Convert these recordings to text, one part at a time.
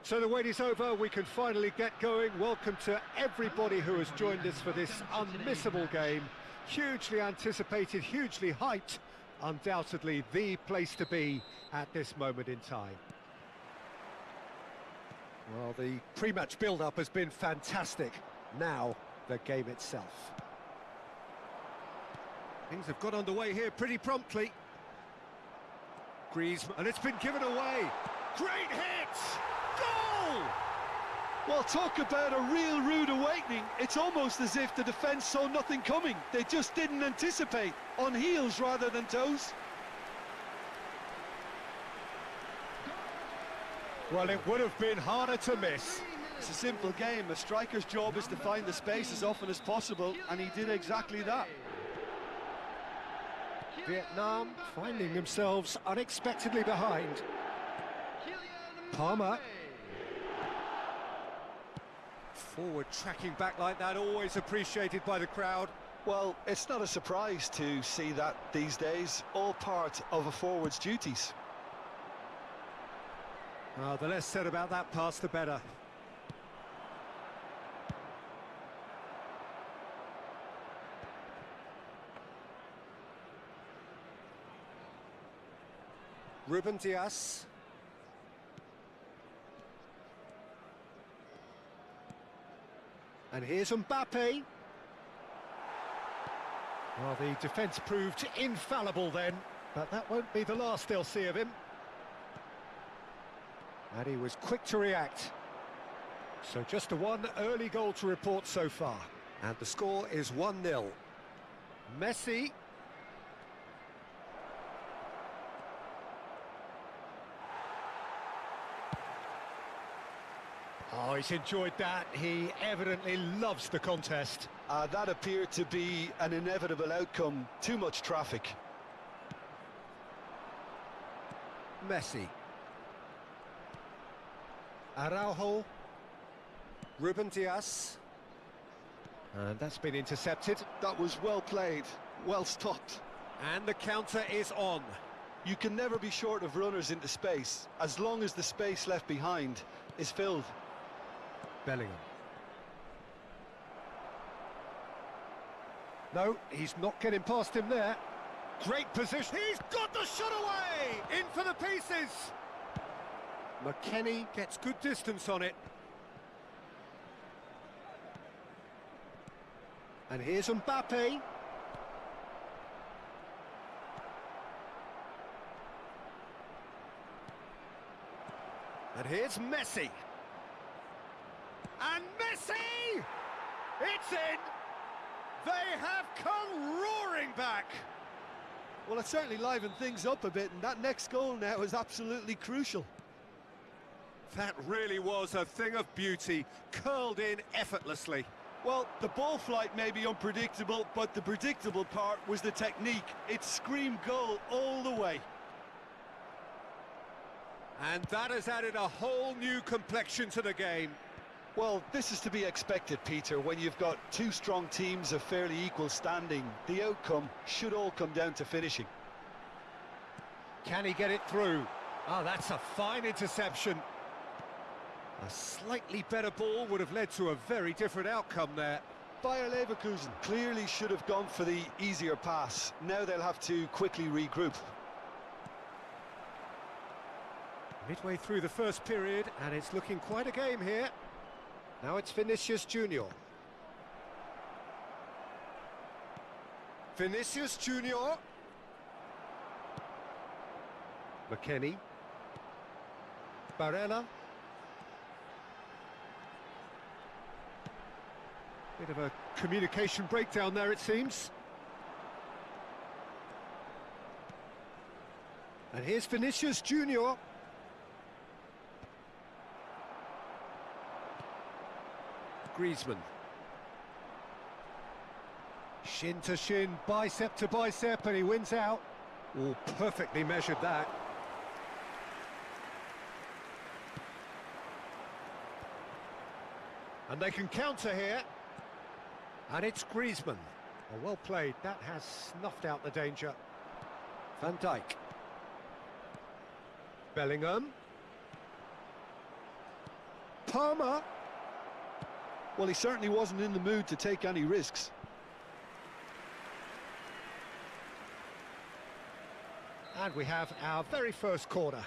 So the wait is over, we can finally get going. Welcome to everybody who has joined us for this unmissable game. Hugely anticipated, hugely hyped, undoubtedly the place to be at this moment in time. Well, the pre-match build-up has been fantastic. Now, the game itself. Things have got underway here pretty promptly. Griezmann, and it's been given away. Great hit! Goal! Well, talk about a real rude awakening. It's almost as if the defence saw nothing coming. They just didn't anticipate. On heels rather than toes. Well, it would have been harder to miss. It's a simple game. A striker's job is to find the space as often as possible, and he did exactly that. Vietnam finding themselves unexpectedly behind. Palmer. Forward tracking back like that, always appreciated by the crowd. Well, it's not a surprise to see that these days, all part of a forward's duties. The less said about that pass, the better. Ruben Dias. And here's Mbappe. Well, the defence proved infallible then, but that won't be the last they'll see of him. And he was quick to react. So just the one early goal to report so far. And the score is 1-0. Messi. Oh, he's enjoyed that. He evidently loves the contest. That appeared to be an inevitable outcome. Too much traffic. Messi. Araujo. Ruben Dias. And that's been intercepted. That was well played, well stopped. And the counter is on. You can never be short of runners into space, as long as the space left behind is filled. Bellingham. No, he's not getting past him there. Great position. He's got the shot away! In for the pieces! McKennie gets good distance on it. And here's Mbappe. And here's Messi. And Messi! It's in! They have come roaring back! Well, it certainly livened things up a bit, and that next goal now is absolutely crucial. That really was a thing of beauty, curled in effortlessly. Well, the ball flight may be unpredictable, but the predictable part was the technique. It screamed goal all the way. And that has added a whole new complexion to the game. Well, this is to be expected, Peter, when you've got two strong teams of fairly equal standing. The outcome should all come down to finishing. Can he get it through? Oh, that's a fine interception. A slightly better ball would have led to a very different outcome there. Bayer Leverkusen clearly should have gone for the easier pass. Now they'll have to quickly regroup. Midway through the first period, and it's looking quite a game here. Now it's Vinicius Junior. Vinicius Junior. McKennie. Barella. Bit of a communication breakdown there, it seems. And here's Vinicius Junior. Griezmann. Shin to shin, bicep to bicep, and he wins out. Oh, perfectly measured that. And they can counter here. And it's Griezmann. Oh, well played. That has snuffed out the danger. Van Dijk. Bellingham. Palmer. Well, he certainly wasn't in the mood to take any risks. And we have our very first corner.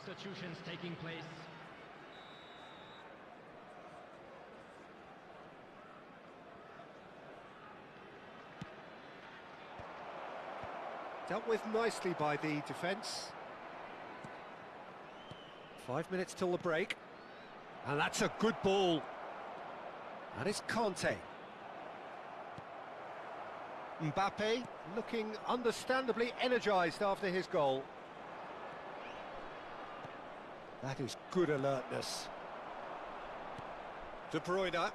Substitutions taking place. Dealt with nicely by the defence. 5 minutes till the break. And that's a good ball. That is Conte. Mbappe looking understandably energised after his goal. That is good alertness. De Bruyne. Nice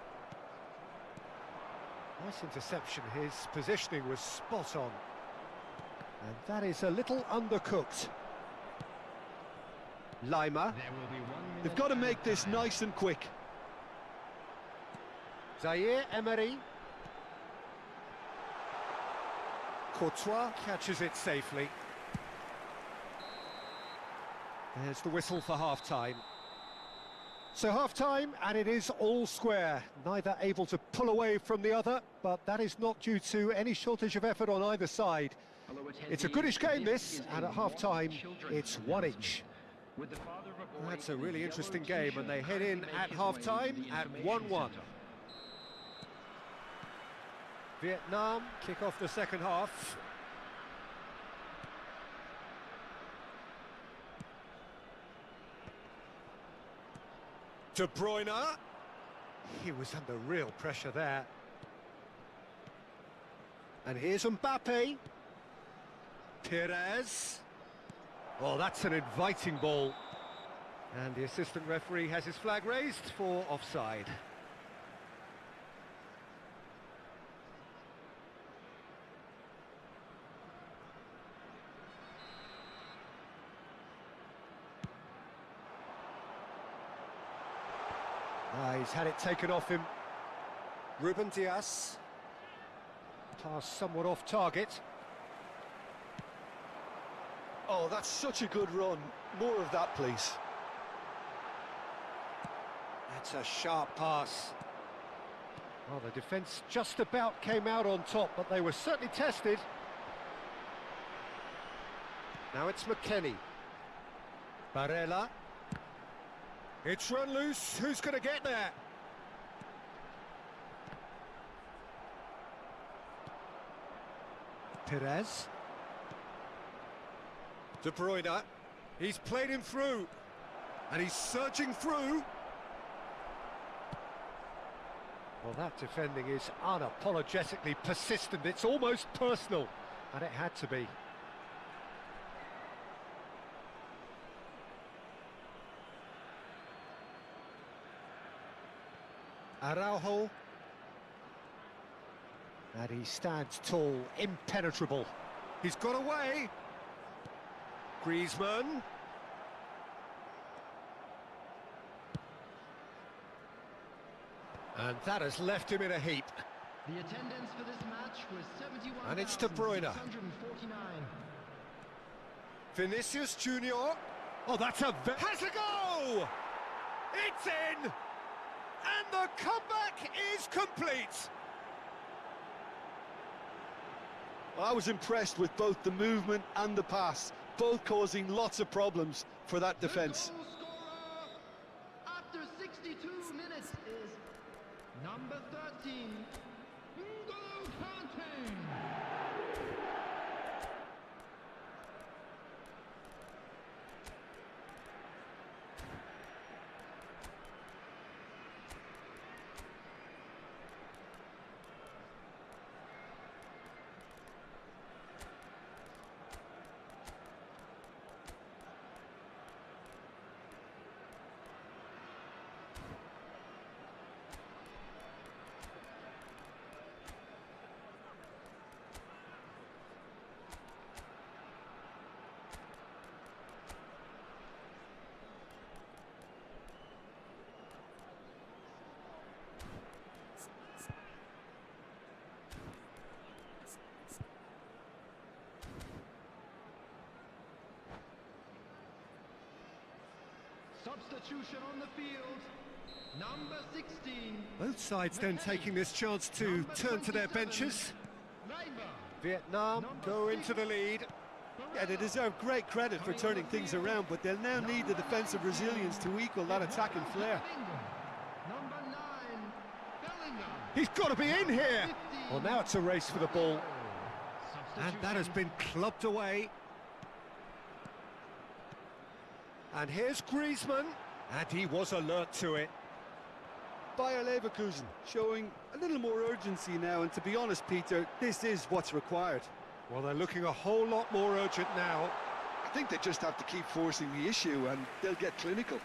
interception, his positioning was spot on. And that is a little undercooked. Lima. They've got to make this nice and quick. Zaire Emery. Courtois catches it safely. There's the whistle for half-time. So half-time, and it is all square. Neither able to pull away from the other, but that is not due to any shortage of effort on either side. It's a goodish game, this, and at half-time, it's one each. That's a really interesting game, and they head in at half-time at 1-1. Vietnam kick off the second half. De Bruyne. He was under real pressure there. And here's Mbappe. Perez. Oh, that's an inviting ball. And the assistant referee has his flag raised for offside. He's had it taken off him. Ruben Dias. Pass somewhat off target. Oh, that's such a good run. More of that, please. That's a sharp pass. Well, the defence just about came out on top, but they were certainly tested. Now it's McKennie. Barella. It's run loose. Who's going to get there? Perez. De Bruyne. He's played him through. And he's surging through. Well, that defending is unapologetically persistent. It's almost personal. And it had to be. Araujo. And he stands tall, impenetrable. He's got away. Griezmann. And that has left him in a heap. The attendance for this match was 71. And it's De Bruyne. 649. Vinicius Junior. Oh, that's a... Has a go! It's in! And the comeback is complete! Well, I was impressed with both the movement and the pass, both causing lots of problems for that defence. The goal scorer after 62 minutes is number 13, N'Golo Kante. Substitution on the field. Number 16. Both sides then taking this chance to turn to their benches. Vietnam go into the lead. Yeah, they deserve great credit for turning things around, but they'll now need the defensive resilience to equal that attacking flair. Number 9. Bellingham. He's got to be in here. Well, now it's a race for the ball. And that has been clubbed away. And here's Griezmann. And he was alert to it. Bayer Leverkusen showing a little more urgency now, and to be honest, Peter, this is what's required. Well, they're looking a whole lot more urgent now. I think they just have to keep forcing the issue and they'll get clinical.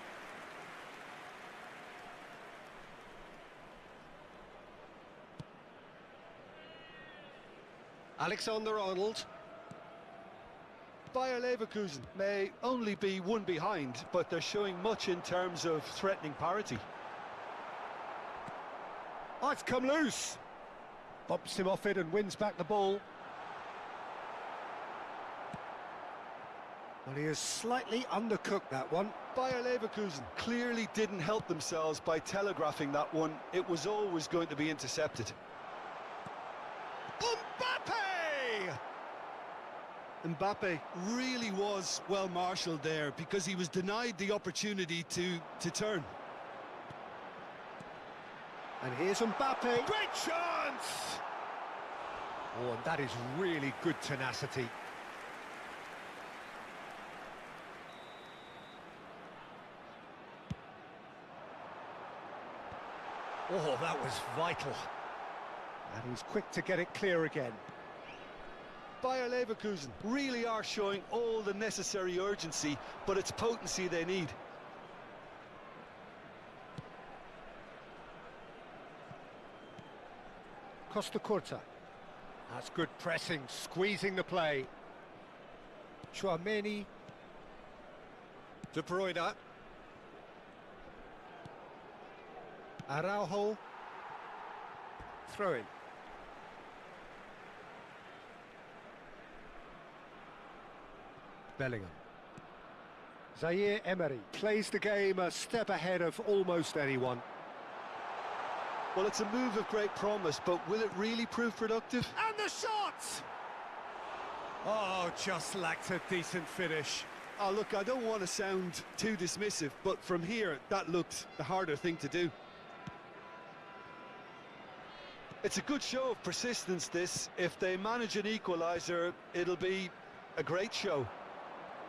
Alexander-Arnold. Bayer Leverkusen may only be one behind, but they're showing much in terms of threatening parity. Oh, it's come loose. Bumps him off it and wins back the ball. Well, he has slightly undercooked that one. Bayer Leverkusen clearly didn't help themselves by telegraphing that one. It was always going to be intercepted. Mbappe! Mbappe really was well marshalled there because he was denied the opportunity to turn. And here's Mbappe. Great chance! Oh, and that is really good tenacity. Oh, that was vital. And he's quick to get it clear again. Bayer Leverkusen really are showing all the necessary urgency, but it's potency they need. Costa Curta. That's good pressing, squeezing the play. Chouameni. De Bruyne. Araujo. Throw in. Bellingham. Zaire Emery plays the game a step ahead of almost anyone. Well, it's a move of great promise, but will it really prove productive? And the shot! Oh, just lacked a decent finish. Oh, look, I don't want to sound too dismissive, but from here, that looked the harder thing to do. It's a good show of persistence, this. If they manage an equaliser, it'll be a great show.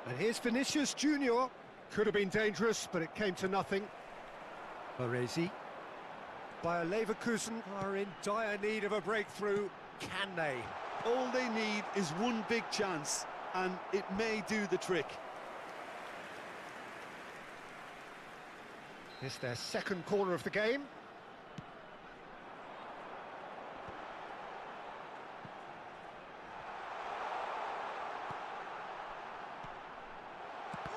And here's Vinicius Junior. Could have been dangerous, but it came to nothing. Baresi. Bayer Leverkusen are in dire need of a breakthrough. Can they? All they need is one big chance, and it may do the trick. It's their second corner of the game.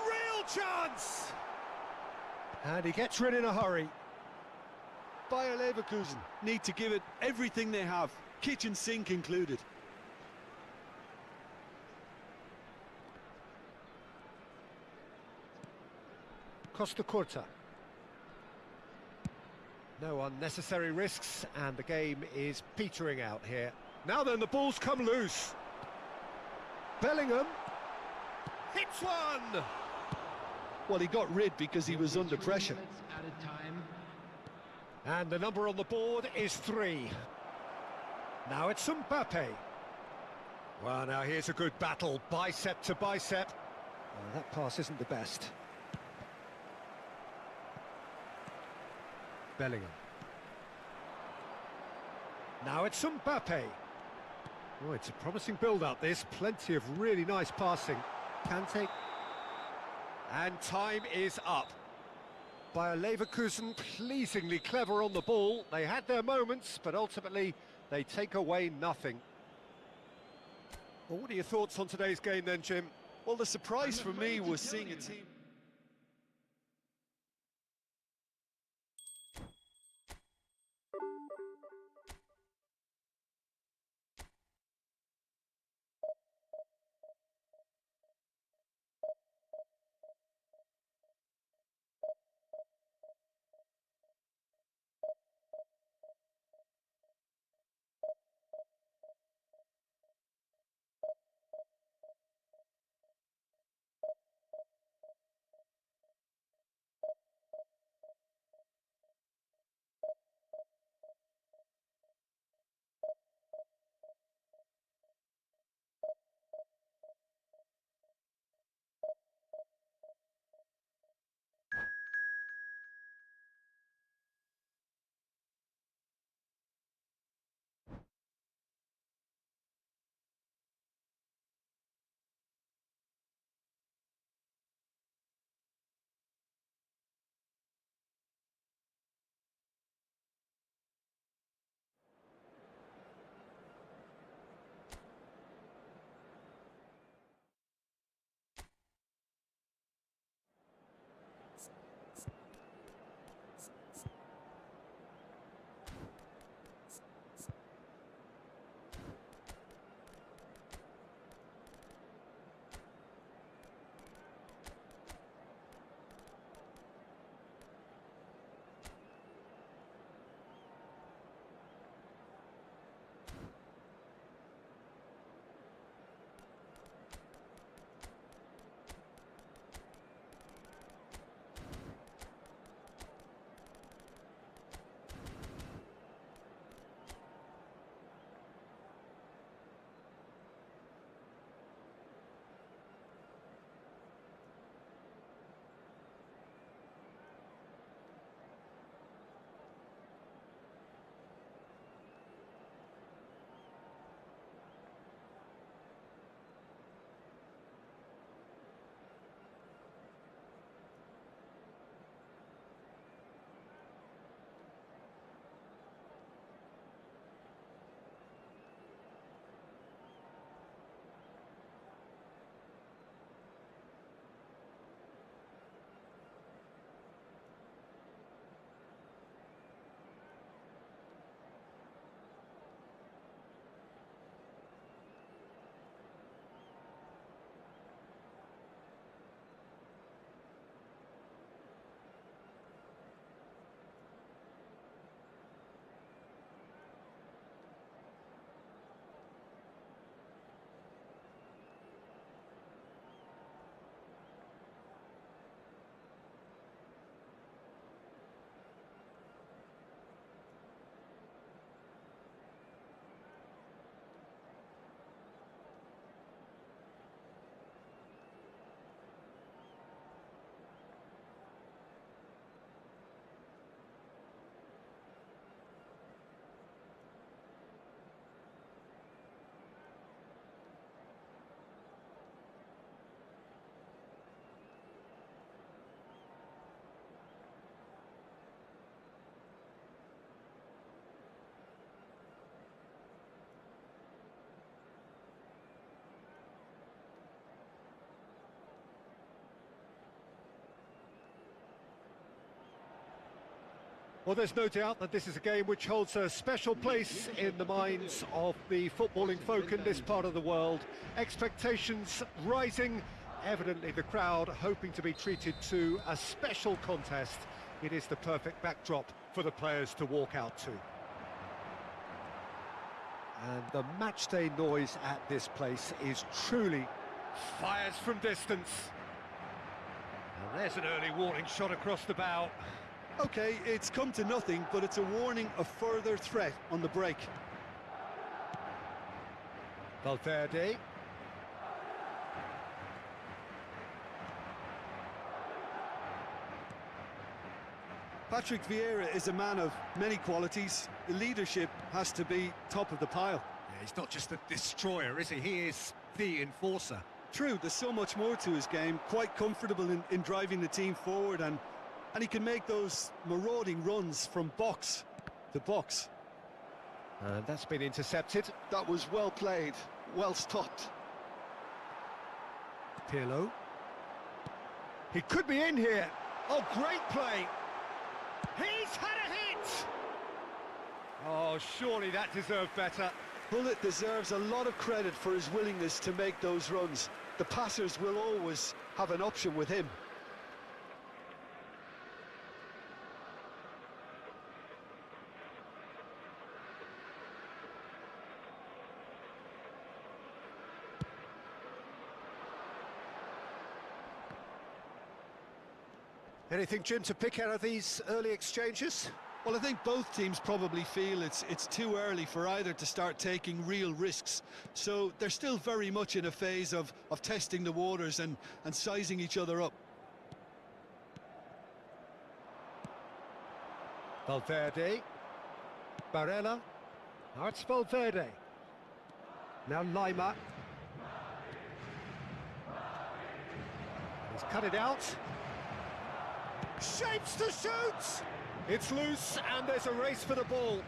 Real chance! And he gets rid in a hurry. Bayer Leverkusen need to give it everything they have, kitchen sink included. Costa Curta. No unnecessary risks, and the game is petering out here. Now then, the ball's come loose. Bellingham hits one! Well, he got rid because he was under pressure. Added time. And the number on the board is 3. Now it's Mbappe. Well, now here's a good battle, bicep to bicep. Well, that pass isn't the best. Bellingham. Now it's Mbappe. Oh, it's a promising build-up, this. Plenty of really nice passing. Kante. And time is up. Bayer Leverkusen pleasingly clever on the ball. They had their moments, but ultimately they take away nothing. Well, what are your thoughts on today's game then, Jim? Well, the surprise for me was seeing a team... Well, there's no doubt that this is a game which holds a special place in the minds of the footballing folk in this part of the world. Expectations rising, evidently the crowd hoping to be treated to a special contest. It is the perfect backdrop for the players to walk out to. And the matchday noise at this place is truly fires from distance. And there's an early warning shot across the bow. Okay, it's come to nothing, but it's a warning of further threat on the break. Valverde. Patrick Vieira is a man of many qualities. The leadership has to be top of the pile. Yeah, he's not just a destroyer, is he? He is the enforcer. True, there's so much more to his game. Quite comfortable in driving the team forward, and he can make those marauding runs from box to box. And that's been intercepted. That was well played, well stopped. Pirlo. He could be in here. Oh, great play. He's had a hit! Oh, surely that deserved better. Bullet deserves a lot of credit for his willingness to make those runs. The passers will always have an option with him. Anything, Jim, to pick out of these early exchanges? Well, I think both teams probably feel it's too early for either to start taking real risks. So they're still very much in a phase of testing the waters and sizing each other up. Valverde. Barella. Now it's Valverde. Now Lima. He's cut it out. Shapes to shoot! It's loose and there's a race for the ball.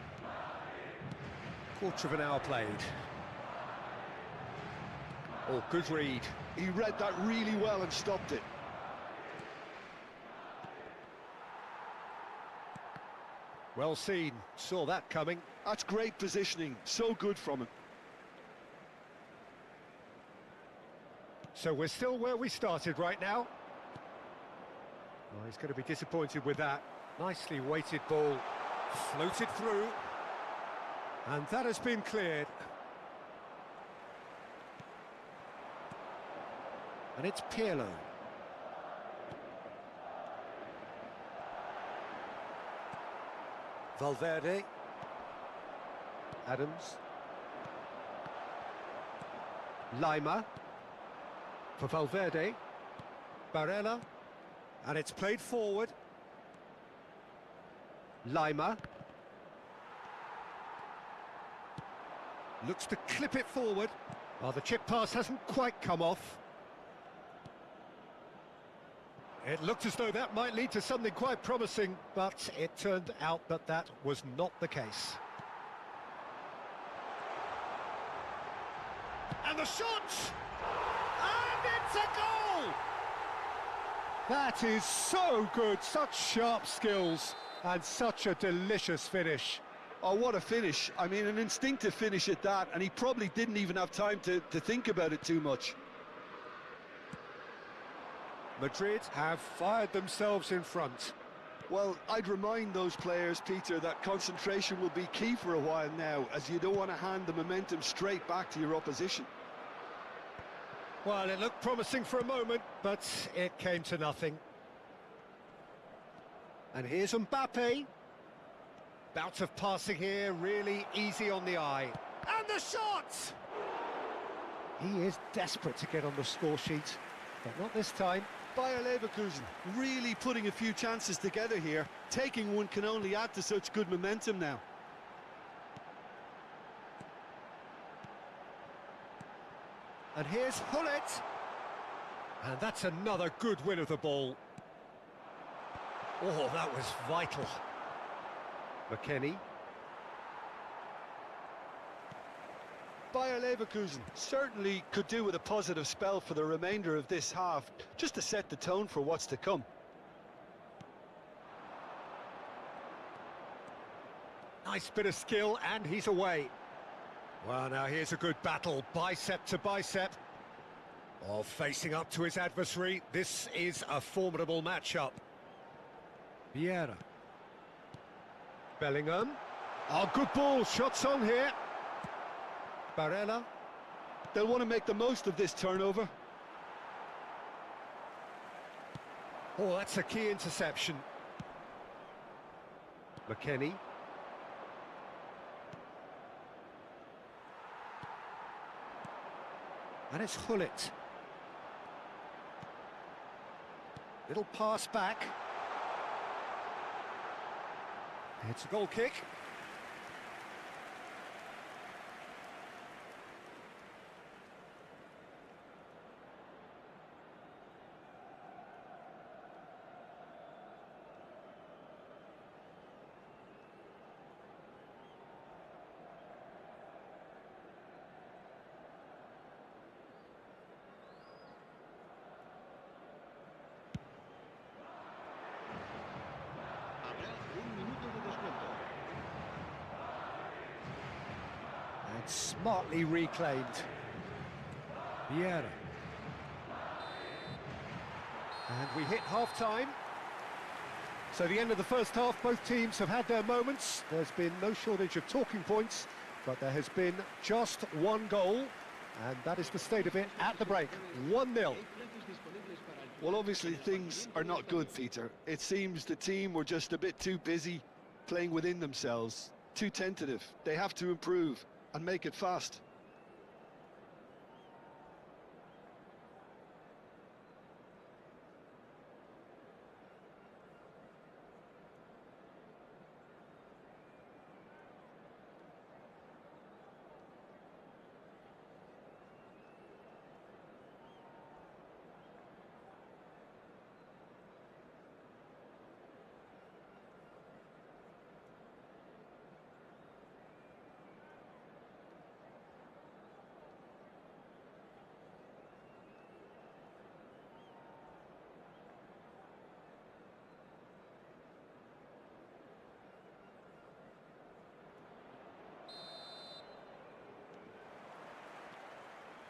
Quarter of an hour played. Oh, good read. He read that really well and stopped it. Well seen, saw that coming. That's great positioning, so good from him. So we're still where we started right now. Oh, he's going to be disappointed with that. Nicely weighted ball, floated through, and that has been cleared. And it's Pirlo. Valverde. Adams. Lima. For Valverde. Barella. And it's played forward. Lima. Looks to clip it forward. Oh, the chip pass hasn't quite come off. It looked as though that might lead to something quite promising, but it turned out that that was not the case. And the shot! And it's a goal! That is so good, such sharp skills, and such a delicious finish. Oh, what a finish. I mean, an instinctive finish at that, and he probably didn't even have time to think about it too much. Madrid have fired themselves in front. Well, I'd remind those players, Peter, that concentration will be key for a while now, as you don't want to hand the momentum straight back to your opposition. Well, it looked promising for a moment, but it came to nothing. And here's Mbappe. Bout of passing here, really easy on the eye. And the shot! He is desperate to get on the score sheet, but not this time. Bayer Leverkusen really putting a few chances together here. Taking one can only add to such good momentum now. And here's Hullet. And that's another good win of the ball. Oh, that was vital. McKennie. Bayer Leverkusen certainly could do with a positive spell for the remainder of this half, just to set the tone for what's to come. Nice bit of skill, and he's away. Well, now here's a good battle, bicep to bicep. Oh, facing up to his adversary, this is a formidable matchup. Vieira. Bellingham. Oh, good ball, shots on here. Barella. They'll want to make the most of this turnover. Oh, that's a key interception. McKennie. And it's Hullet. Little pass back. It's a goal kick. Habrá un minuto de descuento. And smartly reclaimed. Vieira. And we hit half-time. So the end of the first half, both teams have had their moments. There's been no shortage of talking points, but there has been just one goal, and that is the state of it at the break. 1-0. Well, obviously things are not good, Peter. It seems the team were just a bit too busy playing within themselves, too tentative. They have to improve and make it fast.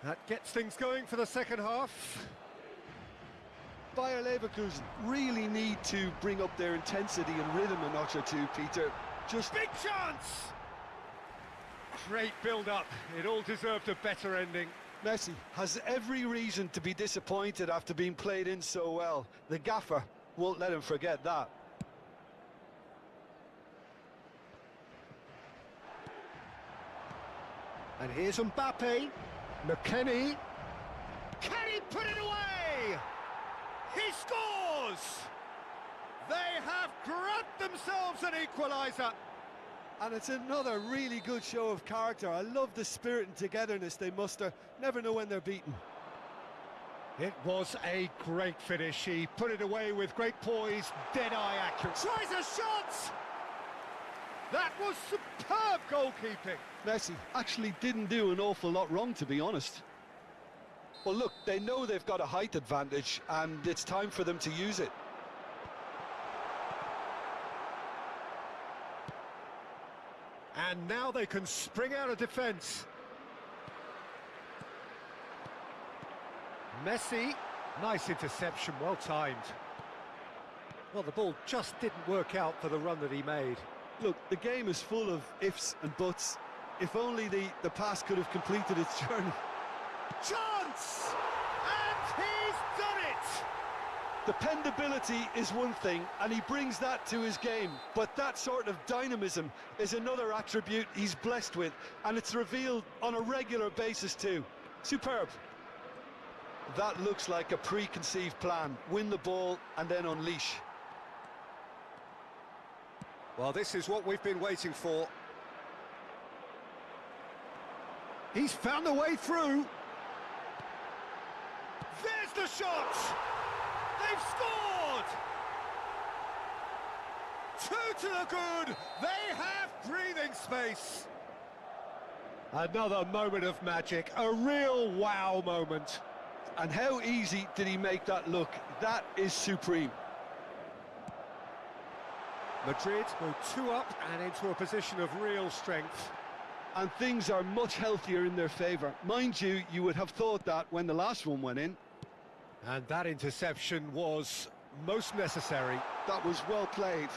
That gets things going for the second half. Bayer Leverkusen really need to bring up their intensity and rhythm a notch or two, Peter. Just Big chance! Great build-up. It all deserved a better ending. Messi has every reason to be disappointed after being played in so well. The gaffer won't let him forget that. And here's Mbappe. McKennie. Can he put it away? He scores! They have grabbed themselves an equaliser. And it's another really good show of character. I love the spirit and togetherness they muster. Never know when they're beaten. It was a great finish. He put it away with great poise, dead-eye accurate. Tries a shot! That was superb goalkeeping. Messi actually didn't do an awful lot wrong, to be honest. Well, look, they know they've got a height advantage, and it's time for them to use it. And now they can spring out of defence. Messi, nice interception, well timed. Well, the ball just didn't work out for the run that he made. Look, the game is full of ifs and buts. If only the pass could have completed its journey. Chance! And he's done it! Dependability is one thing, and he brings that to his game. But that sort of dynamism is another attribute he's blessed with, and it's revealed on a regular basis too. Superb. That looks like a preconceived plan. Win the ball and then unleash. Well, this is what we've been waiting for. He's found a way through. There's the shot! They've scored! 2 to the good! They have breathing space! Another moment of magic, a real wow moment. And how easy did he make that look? That is supreme. Madrid go 2 up and into a position of real strength. And things are much healthier in their favour. Mind you, you would have thought that when the last one went in. And that interception was most necessary. That was well played.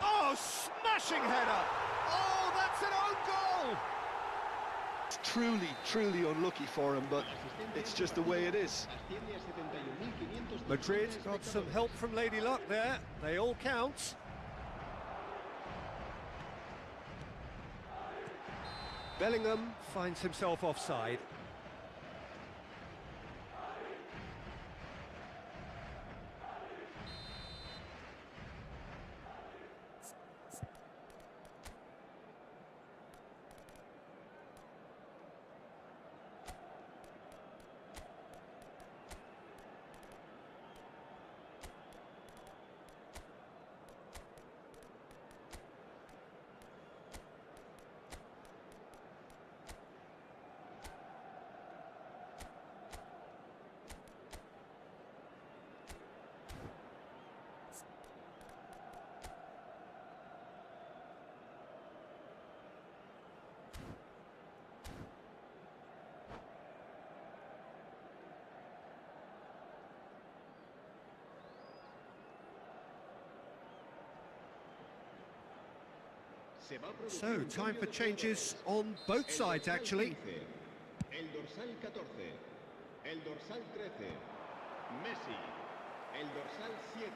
Oh, smashing header! Oh, that's an own goal! It's truly unlucky for him, but it's just the way it is. Madrid got some help from Lady Luck there. They all count. Bellingham finds himself offside. So, time for changes on both sides, actually. El dorsal 14, el dorsal 13, Messi, el dorsal 7,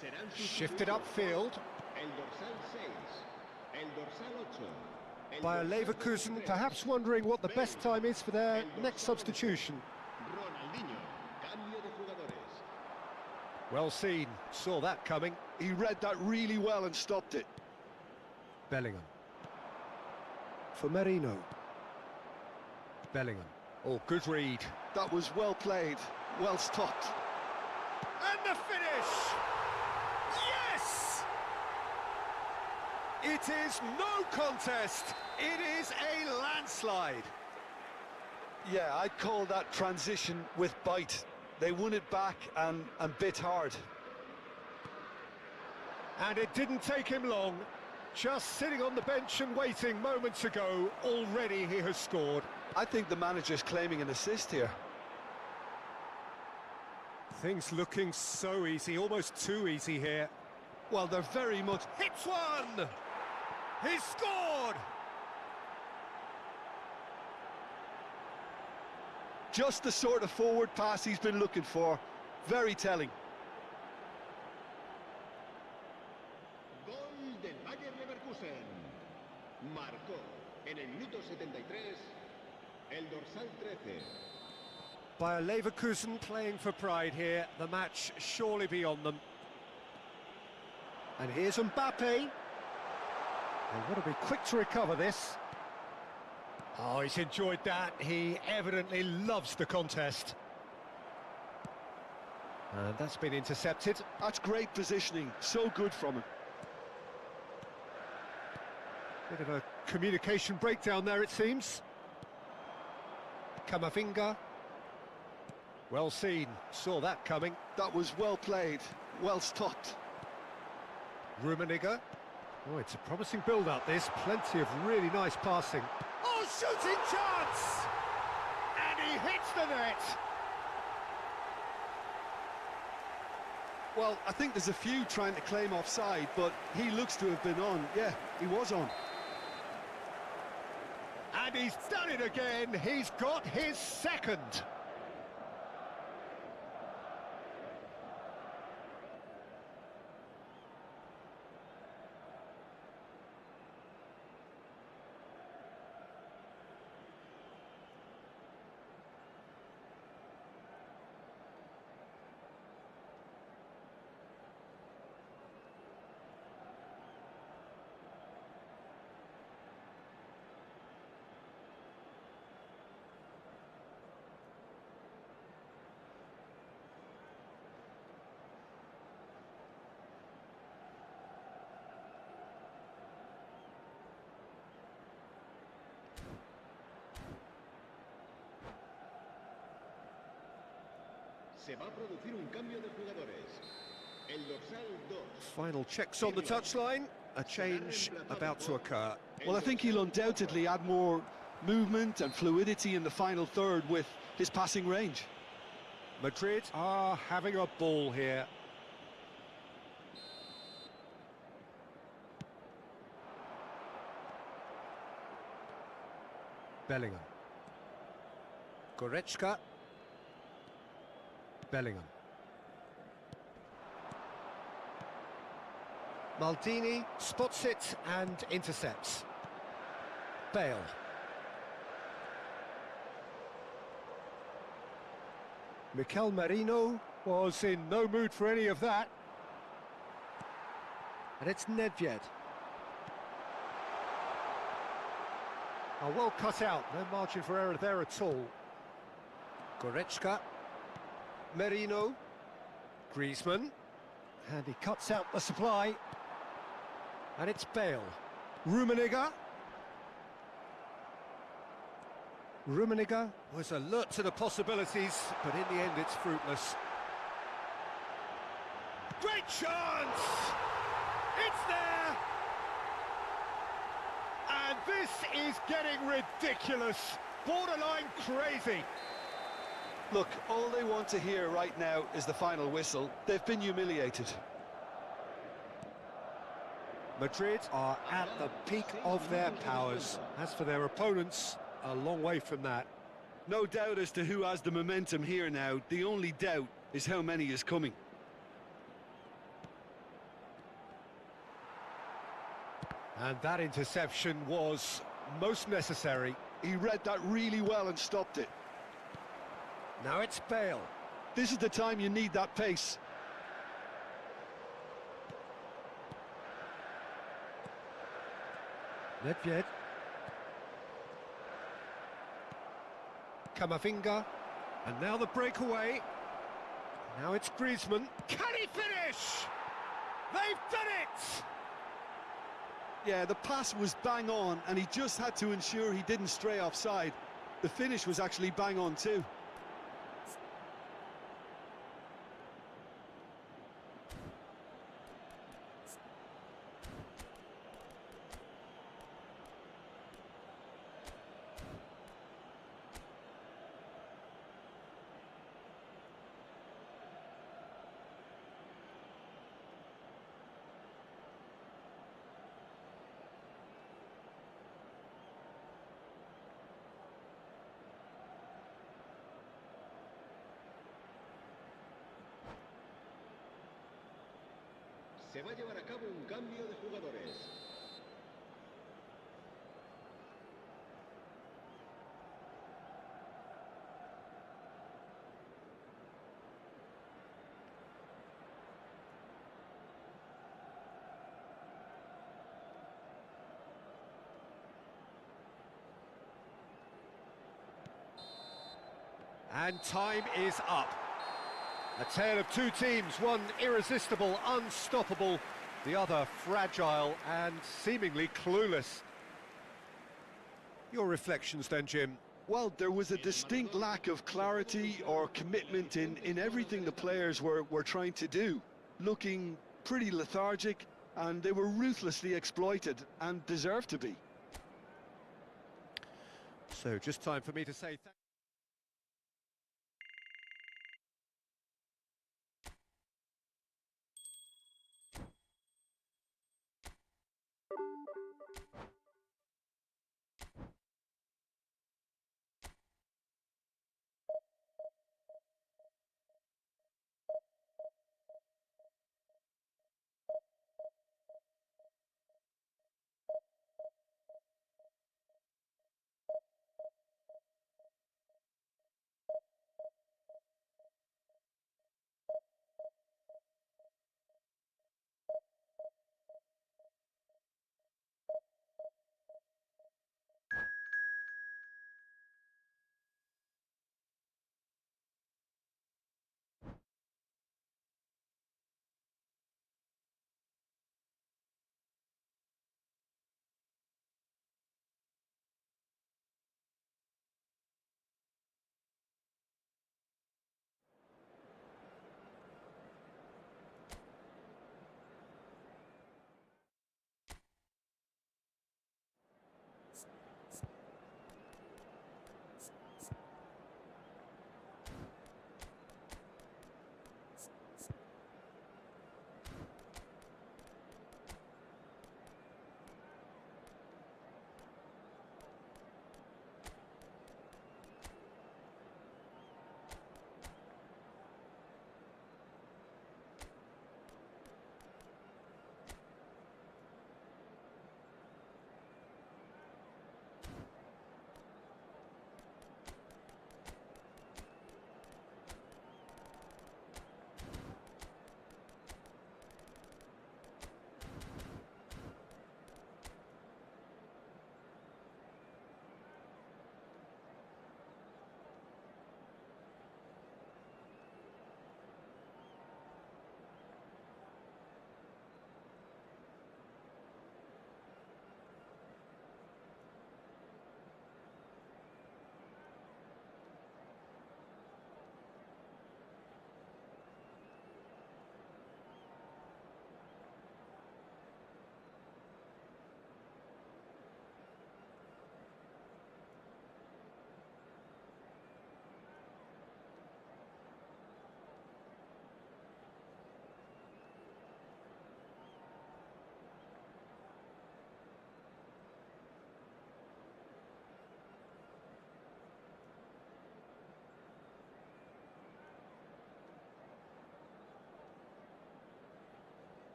serán Shifted sustituidos upfield el dorsal 6, el dorsal 8, el by a dorsal Leverkusen, 23, perhaps wondering what the best time is for their next substitution. Ronaldinho, cambio de jugadores. Well seen, saw that coming. He read that really well and stopped it. Bellingham. For Merino. Bellingham. Oh, good read. That was well played, well stopped. And the finish! Yes! It is no contest. It is a landslide. Yeah, I'd call that transition with bite. They won it back and bit hard. And it didn't take him long. Just sitting on the bench and waiting moments ago, already he has scored. I think the manager's claiming an assist here. Things looking so easy, almost too easy here. Well, they're very much... Hits one! He's scored! Just the sort of forward pass he's been looking for. Very telling. Gol del Bayer Leverkusen. Marcó en el minuto 73 el dorsal 13. By a Leverkusen playing for pride here, the match surely beyond them. And here's Mbappe. They've got to be quick to recover this. Oh, he's enjoyed that. He evidently loves the contest. And that's been intercepted. That's great positioning. So good from him. Bit of a communication breakdown there, it seems. Camavinga. Well seen. Saw that coming. That was well played. Well stopped. Rummenigge. Oh, it's a promising build-up, this. Plenty of really nice passing. Oh, shooting chance! And he hits the net! Well, I think there's a few trying to claim offside, but he looks to have been on. Yeah, he was on. And he's done it again. He's got his second. Se va a producir un cambio de jugadores. el dorsal 2. Final checks on the touchline. A change about to occur. Well, I think he'll undoubtedly add more movement and fluidity in the final third with his passing range. Madrid are having a ball here. Bellingham. Goretzka. Bellingham. Maldini spots it and intercepts. Bale. Mikel Merino was in no mood for any of that. And it's Nedved. Oh, well cut out, no margin for error there at all. Goretzka. Merino. Griezmann. And he cuts out the supply. And it's Bale. Rummenigge. Rummenigge was alert to the possibilities, but in the end it's fruitless. Great chance! It's there! And this is getting ridiculous, borderline crazy. Look, all they want to hear right now is the final whistle. They've been humiliated. Madrid are at the peak of their powers. As for their opponents, a long way from that. No doubt as to who has the momentum here now. The only doubt is how many is coming. And that interception was most necessary. He read that really well and stopped it. Now it's Bale. This is the time you need that pace. Nedved. Camavinga. And now the breakaway. Now it's Griezmann. Can he finish? They've done it! Yeah, the pass was bang on, and he just had to ensure he didn't stray offside. The finish was actually bang on too. Se va a llevar a cabo un cambio de jugadores. And time is up. A tale of two teams, one irresistible, unstoppable, the other fragile and seemingly clueless. Your reflections then, Jim? Well, there was a distinct lack of clarity or commitment in everything the players were trying to do. Looking pretty lethargic, and they were ruthlessly exploited and deserved to be. So just time for me to say thank you.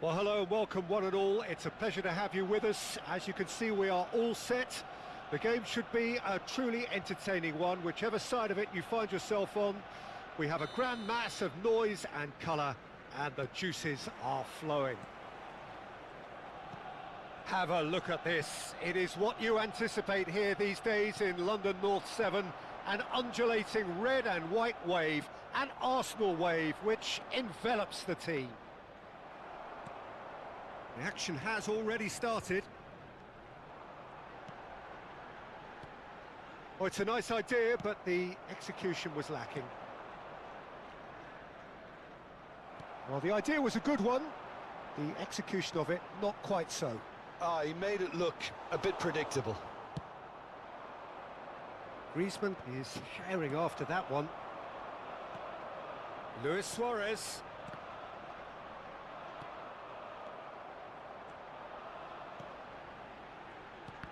Well, hello and welcome one and all. It's a pleasure to have you with us. As you can see, we are all set. The game should be a truly entertaining one, whichever side of it you find yourself on. We have a grand mass of noise and colour, and the juices are flowing. Have a look at this. It is what you anticipate here these days in London North 7. An undulating red and white wave, an Arsenal wave, which envelops the team. The action has already started. Oh, it's a nice idea, but the execution was lacking. Well, the idea was a good one. The execution of it, not quite so. He made it look a bit predictable. Griezmann is herring after that one. Luis Suarez.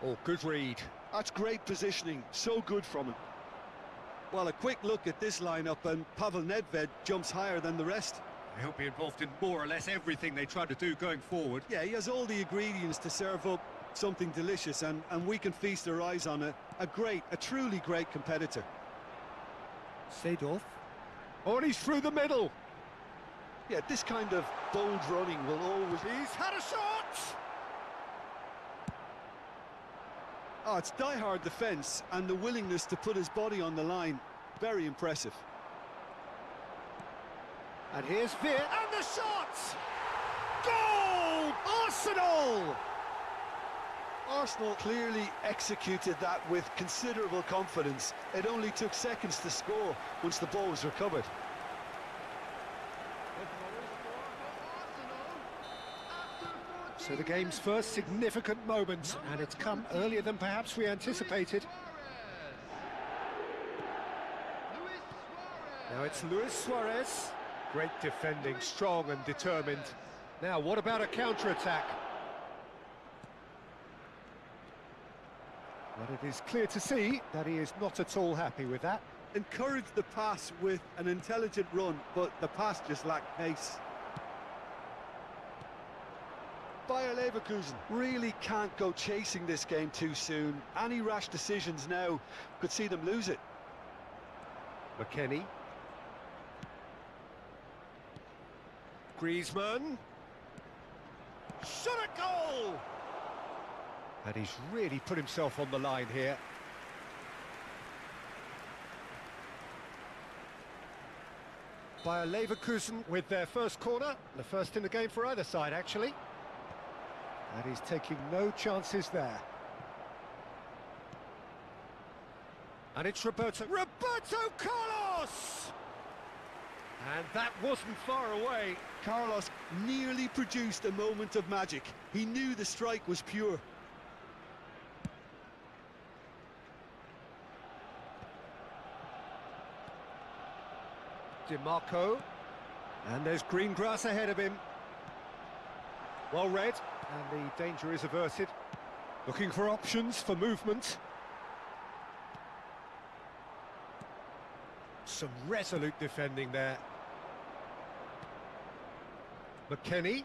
Oh, good read. That's great positioning, so good from him. Well, a quick look at this lineup, and Pavel Nedved jumps higher than the rest. He'll be involved in more or less everything they try to do going forward. Yeah, he has all the ingredients to serve up something delicious, and we can feast our eyes on a truly great competitor. Seedorf. Oh, and he's through the middle. Yeah, this kind of bold running will always... He's had a shot! Oh, it's die-hard defence, and the willingness to put his body on the line. Very impressive. And here's Veer, and the shot! Goal! Arsenal! Arsenal clearly executed that with considerable confidence. It only took seconds to score once the ball was recovered. So the game's first significant moment, and it's come earlier than perhaps we anticipated. Now it's Luis Suarez. Great defending, strong and determined. Now, what about a counter-attack? But it is clear to see that he is not at all happy with that. Encouraged the pass with an intelligent run, but the pass just lacked pace. Bayer Leverkusen really can't go chasing this game too soon. Any rash decisions now could see them lose it. McKennie. Griezmann. Shot a goal! And he's really put himself on the line here. Bayer Leverkusen with their first corner, the first in the game for either side, actually. And he's taking no chances there. And it's Roberto Carlos! And that wasn't far away. Carlos nearly produced a moment of magic. He knew the strike was pure. DiMarco. And there's green grass ahead of him. Well read, and the danger is averted. Looking for options for movement. Some resolute defending there. McKennie.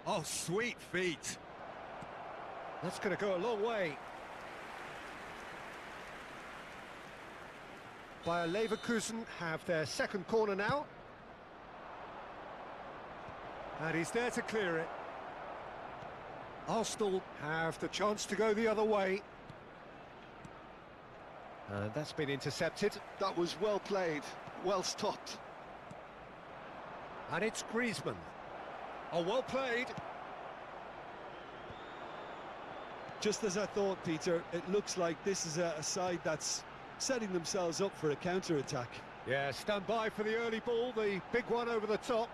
Oh, sweet feet. That's going to go a long way. Bayer Leverkusen have their second corner now. And he's there to clear it. Arsenal have the chance to go the other way. And that's been intercepted. That was well played, well stopped. And it's Griezmann. Oh, well played. Just as I thought, Peter, it looks like this is a side that's setting themselves up for a counter-attack. Yeah, stand by for the early ball, the big one over the top.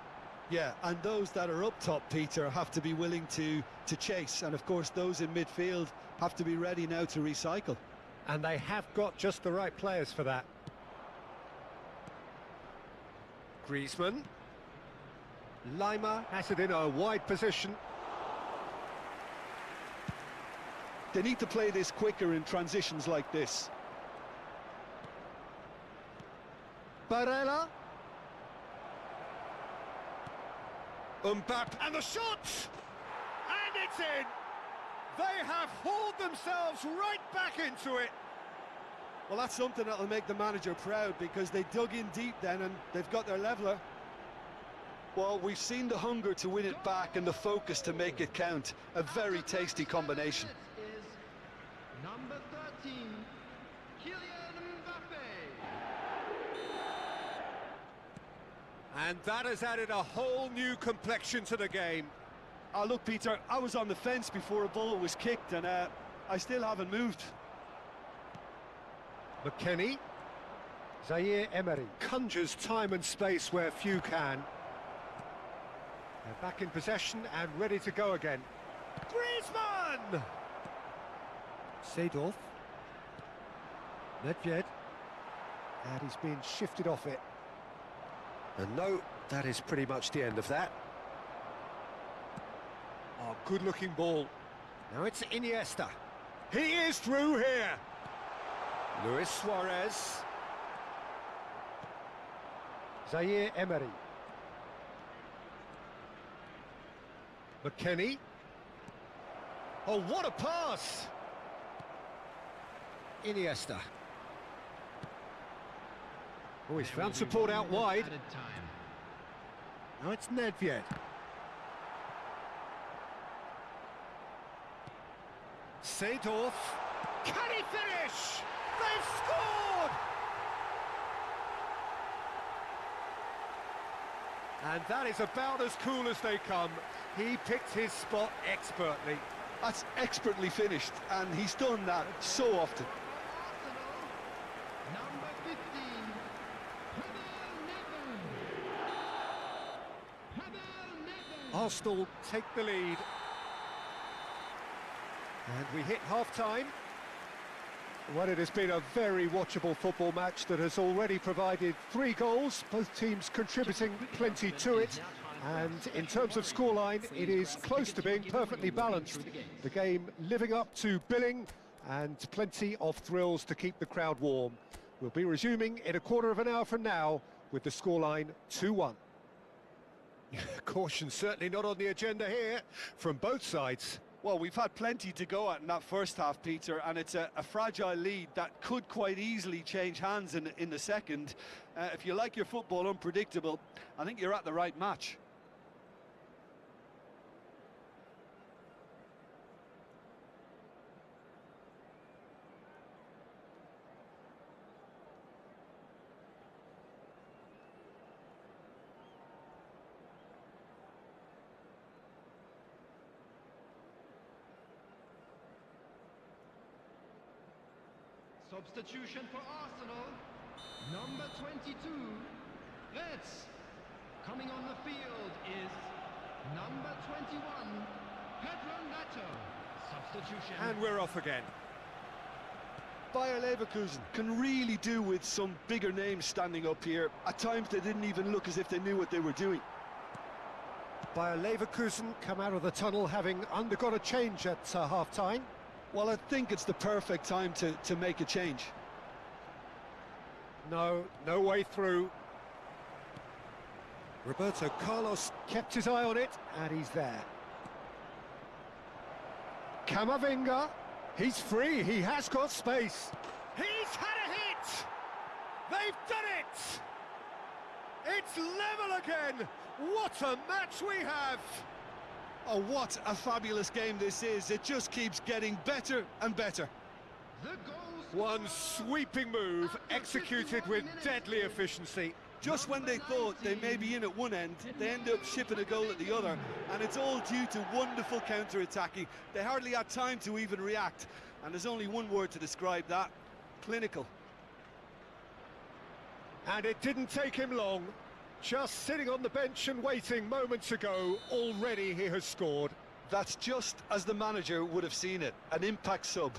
Yeah, and those that are up top, Peter, have to be willing to chase. And, of course, those in midfield have to be ready now to recycle. And they have got just the right players for that. Griezmann. Lima has it in a wide position. They need to play this quicker in transitions like this. Barella. Mbappe, and the shot! And it's in! They have hauled themselves right back into it. Well, that's something that'll make the manager proud, because they dug in deep then and they've got their leveller. Well, we've seen the hunger to win it back and the focus to make it count. A very tasty combination. Is number 13, Kylian Mbappe. And that has added a whole new complexion to the game. Look, Peter, I was on the fence before a ball was kicked, and I still haven't moved. McKennie. Zaire Emery conjures time and space where few can. They're back in possession and ready to go again. Griezmann! Seedorf. Nedved. And he's been shifted off it. And no, that is pretty much the end of that. Oh, good-looking ball. Now it's Iniesta. He is through here. Luis Suarez. Zaire Emery. McKennie. Oh, what a pass! Iniesta. Oh, he's found support out wide. Now it's Nedved. Seedorf. Can he finish? They've scored! And that is about as cool as they come. He picked his spot expertly. That's expertly finished, and he's done that so often. Number 15, Arsenal take the lead. And we hit half-time. Well, it has been a very watchable football match that has already provided 3 goals, both teams contributing plenty to it. And in terms of scoreline, it is close to being perfectly balanced. The game living up to billing and plenty of thrills to keep the crowd warm. We'll be resuming in a quarter of an hour from now with the scoreline 2-1. Caution certainly not on the agenda here from both sides. Well, we've had plenty to go at in that first half, Peter, and it's a fragile lead that could quite easily change hands in the second. If you like your football unpredictable, I think you're at the right match. substitution for Arsenal, number 22, Reds. Coming on the field is number 21, Pedro Neto. Substitution. And we're off again. Bayer Leverkusen can really do with some bigger names standing up here. At times they didn't even look as if they knew what they were doing. Bayer Leverkusen come out of the tunnel having undergone a change at half-time. Well, I think it's the perfect time to make a change. No way through. Roberto Carlos kept his eye on it, and he's there. Camavinga, he's free, he has got space. He's had a hit! They've done it! It's level again! What a match we have! Oh, what a fabulous game this is. It just keeps getting better and better. The goal One sweeping move, executed with deadly efficiency. Just when they thought they may be in at one end, they end up shipping a goal at the other, and it's all due to wonderful counter-attacking. They hardly had time to even react, and there's only one word to describe that: clinical. And it didn't take him long. Just sitting on the bench and waiting moments ago, already he has scored. That's just as the manager would have seen it, an impact sub.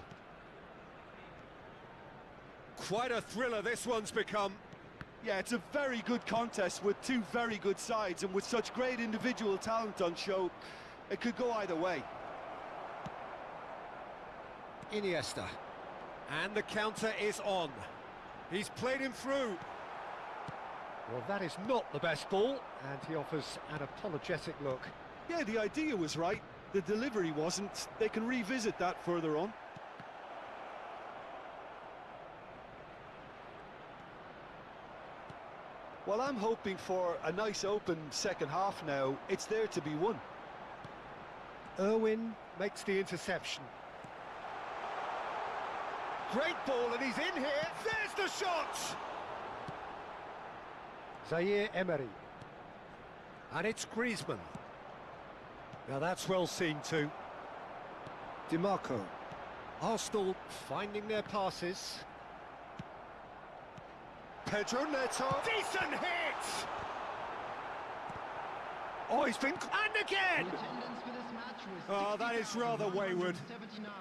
Quite a thriller this one's become. Yeah, it's a very good contest with two very good sides, and with such great individual talent on show, it could go either way. Iniesta. And the counter is on. He's played him through. Well, that is not the best ball, and he offers an apologetic look. Yeah, the idea was right, the delivery wasn't. They can revisit that further on. Well, I'm hoping for a nice open second half now. It's there to be won. Irwin makes the interception. Great ball, and he's in here. There's the shot! Zaire Emery. And it's Griezmann. Now that's well seen too. DiMarco. Arsenal finding their passes. Pedro Neto. Decent hit! Oh, he's been... And again! Attendance for this match was Oh, that is rather wayward. 79.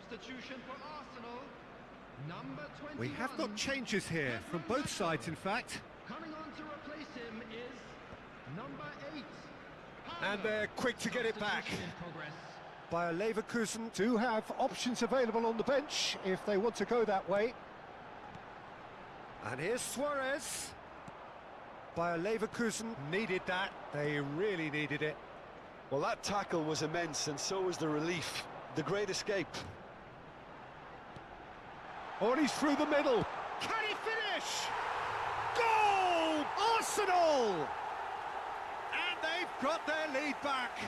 Substitution for Arsenal, number 21. We have got changes here, from both sides in fact. Coming on to replace him is number 8. And they're quick to get it back. Substitution in progress. Bayer Leverkusen do have options available on the bench if they want to go that way. And here's Suarez. Bayer Leverkusen needed that. They really needed it. Well, that tackle was immense, and so was the relief. The great escape. Oh, and he's through the middle. Can he finish? Goal! Arsenal! And they've got their lead back.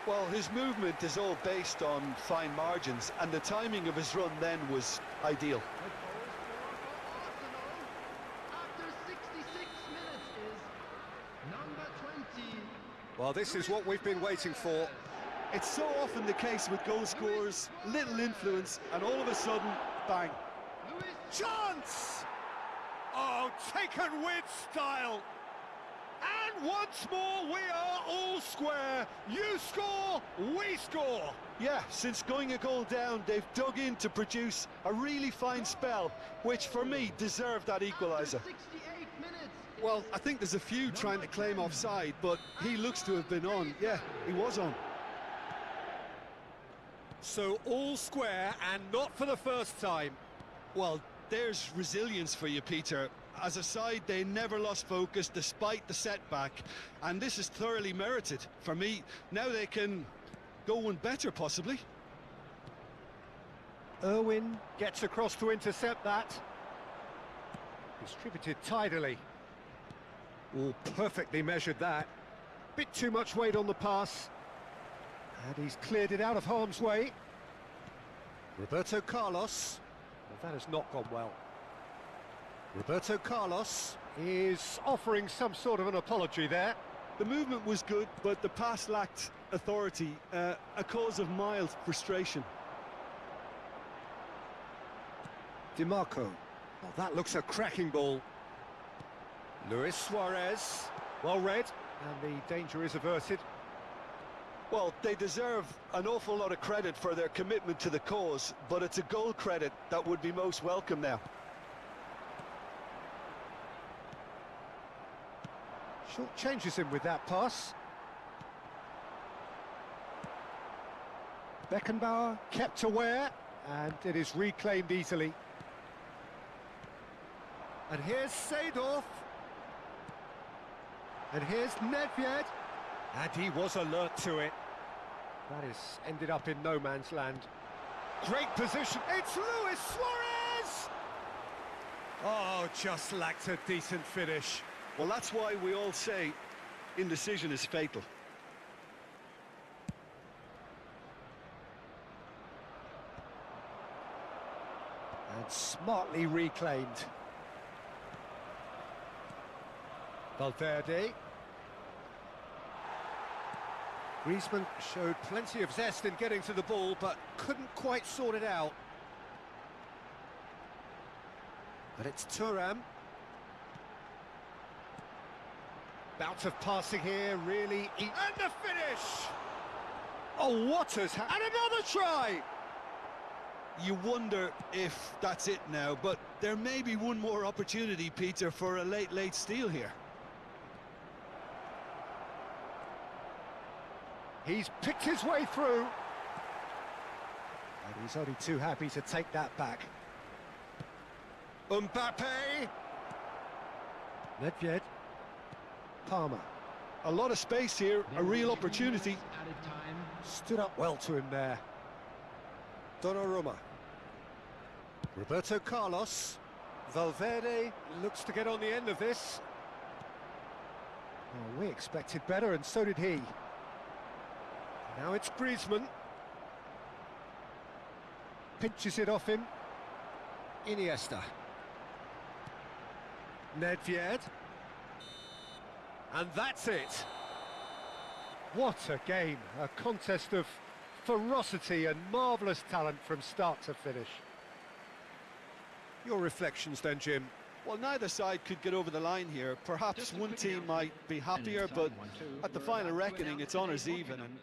Well, his movement is all based on fine margins, and the timing of his run then was ideal. The goal scorer for Arsenal after 66 minutes is number 20. Well, this is what we've been waiting for. It's so often the case with goal scorers, little influence, and all of a sudden, bang. Chance! Oh, taken with style. And once more, we are all square. You score, we score. Yeah, since going a goal down, they've dug in to produce a really fine spell, which for me deserved that equaliser. 68 minutes. Well, I think there's a few trying to claim offside, but he looks to have been on. Yeah, he was on. So all square, and not for the first time. Well, there's resilience for you, Peter. As a side, they never lost focus despite the setback, and this is thoroughly merited. For me, now they can go one better, possibly. Irwin gets across to intercept that. Distributed tidily. Oh, perfectly measured that. Bit too much weight on the pass. And he's cleared it out of harm's way. Roberto Carlos. Well, that has not gone well. Roberto Carlos is offering some sort of an apology there. The movement was good, but the pass lacked authority, a cause of mild frustration. DiMarco. Well, that looks a cracking ball. Luis Suarez. Well read, and the danger is averted. Well, they deserve an awful lot of credit for their commitment to the cause, but it's a goal credit that would be most welcome now. Short changes him with that pass. Beckenbauer kept aware, and it is reclaimed easily. And here's Seedorf. And here's Nedved. And he was alert to it. That is ended up in no man's land. Great position. It's Luis Suarez! Oh, just lacked a decent finish. Well, that's why we all say indecision is fatal. And smartly reclaimed. Valverde. Griezmann showed plenty of zest in getting to the ball, but couldn't quite sort it out. But it's Thuram. Bout of passing here, really... And the finish! Oh, what has happened? And another try! You wonder if that's it now, but there may be one more opportunity, Peter, for a late steal here. He's picked his way through. And he's only too happy to take that back. Mbappe! Nedved. Palmer. A lot of space here, a real opportunity. Added time. Stood up well to him there. Donnarumma. Roberto Carlos. Valverde looks to get on the end of this. Oh, we expected better, and so did he. Now it's Griezmann. Pinches it off him. Iniesta. Nedved. And that's it. What a game. A contest of ferocity and marvellous talent from start to finish. Your reflections then, Jim? Well, neither side could get over the line here. Perhaps one team might be happier, but at the final reckoning, it's honours even. And